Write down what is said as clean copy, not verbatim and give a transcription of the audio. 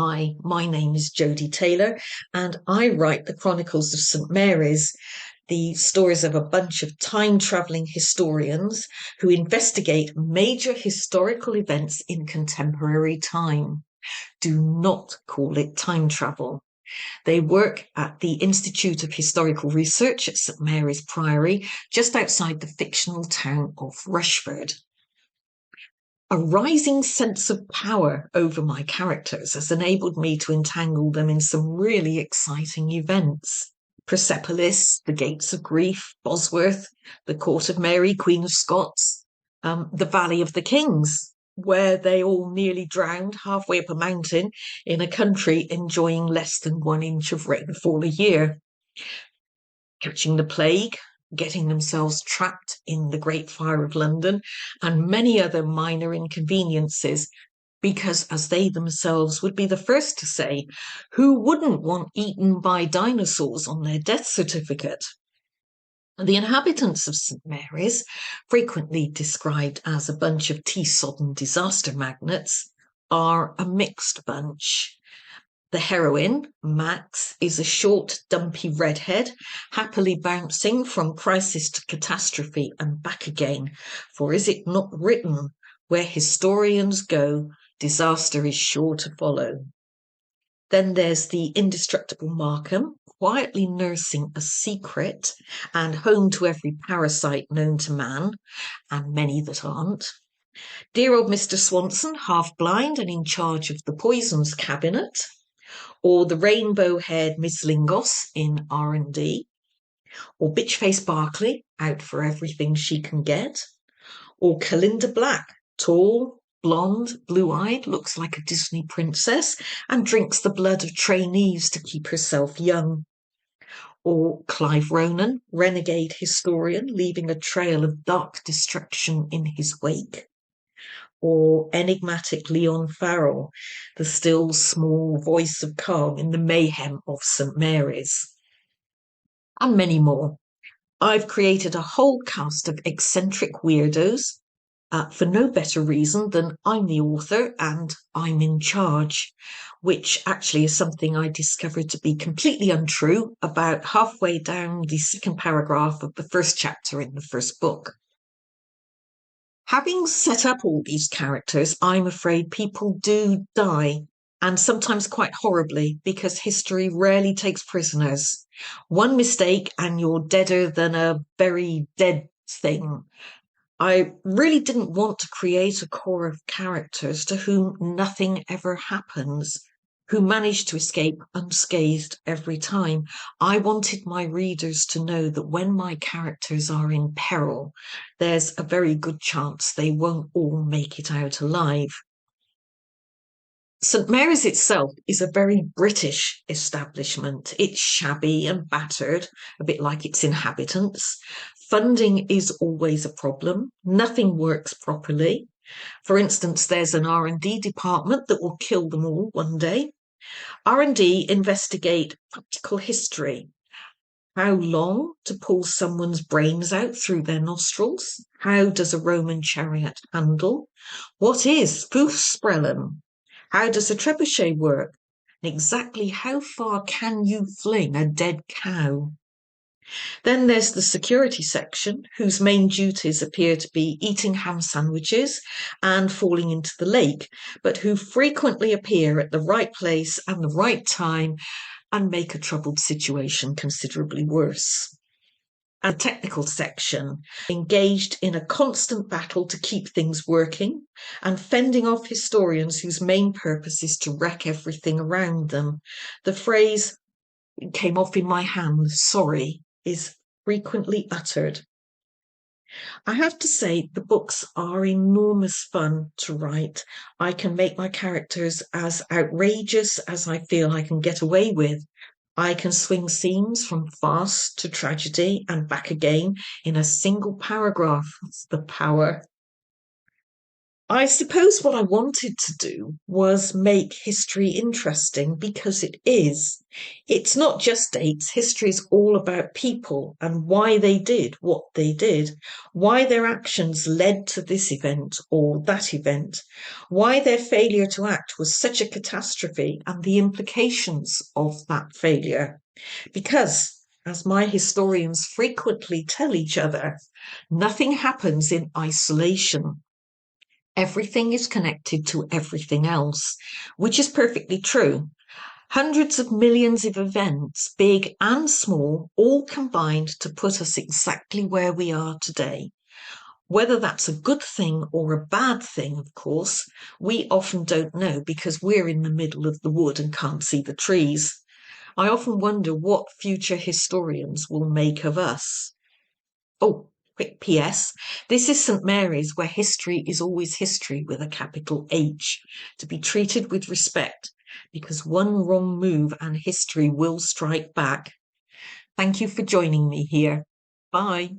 Hi, my name is Jodi Taylor, and I write the Chronicles of St Mary's, the stories of a bunch of time-travelling historians who investigate major historical events in contemporary time. Do not call it time travel. They work at the Institute of Historical Research at St Mary's Priory, just outside the fictional town of Rushford. A rising sense of power over my characters has enabled me to entangle them in some really exciting events. Persepolis, the Gates of Grief, Bosworth, the Court of Mary, Queen of Scots, the Valley of the Kings, where they all nearly drowned halfway up a mountain in a country enjoying less than 1 inch of rainfall a year. Catching the plague, getting themselves trapped in the Great Fire of London, and many other minor inconveniences, because, as they themselves would be the first to say, who wouldn't want eaten by dinosaurs on their death certificate? The inhabitants of St Mary's, frequently described as a bunch of tea-sodden disaster magnates, are a mixed bunch. The heroine, Max, is a short, dumpy redhead, happily bouncing from crisis to catastrophe and back again. For is it not written, where historians go, disaster is sure to follow? Then there's the indestructible Markham, quietly nursing a secret and home to every parasite known to man, and many that aren't. Dear old Mr. Swanson, half blind and in charge of the poisons cabinet, or the rainbow-haired Miss Lingos in R&D, or bitch-face Barclay, out for everything she can get, or Calinda Black, tall, blonde, blue-eyed, looks like a Disney princess, and drinks the blood of trainees to keep herself young, or Clive Ronan, renegade historian, leaving a trail of dark destruction in his wake, or enigmatic Leon Farrell, the still small voice of calm in the mayhem of St Mary's, and many more. I've created a whole cast of eccentric weirdos for no better reason than I'm the author and I'm in charge, which actually is something I discovered to be completely untrue about halfway down the second paragraph of the first chapter in the first book. Having set up all these characters, I'm afraid people do die, and sometimes quite horribly, because history rarely takes prisoners. One mistake and you're deader than a very dead thing. I really didn't want to create a core of characters to whom nothing ever happens, who manage to escape unscathed every time. I wanted my readers to know that when my characters are in peril, there's a very good chance they won't all make it out alive. St Mary's itself is a very British establishment. It's shabby and battered, a bit like its inhabitants. Funding is always a problem. Nothing works properly. For instance, there's an R&D department that will kill them all one day. R&D investigate practical history. How long to pull someone's brains out through their nostrils? How does a Roman chariot handle? What is Fußsprellen? How does a trebuchet work? And exactly how far can you fling a dead cow? Then there's the security section, whose main duties appear to be eating ham sandwiches and falling into the lake, but who frequently appear at the right place and the right time and make a troubled situation considerably worse. And the technical section, engaged in a constant battle to keep things working and fending off historians whose main purpose is to wreck everything around them. The phrase "came off in my hand, sorry" is frequently uttered. I have to say the books are enormous fun to write. I can make my characters as outrageous as I feel I can get away with. I can swing scenes from farce to tragedy and back again in a single paragraph. It's the power. I suppose what I wanted to do was make history interesting because it is. It's not just dates. History is all about people and why they did what they did, why their actions led to this event or that event, why their failure to act was such a catastrophe and the implications of that failure. Because, as my historians frequently tell each other, nothing happens in isolation. Everything is connected to everything else, which is perfectly true. Hundreds of millions of events, big and small, all combined to put us exactly where we are today. Whether that's a good thing or a bad thing, of course, we often don't know because we're in the middle of the wood and can't see the trees. I often wonder what future historians will make of us. Oh, quick PS. This is St Mary's, where history is always history with a capital H, to be treated with respect, because one wrong move and history will strike back. Thank you for joining me here. Bye.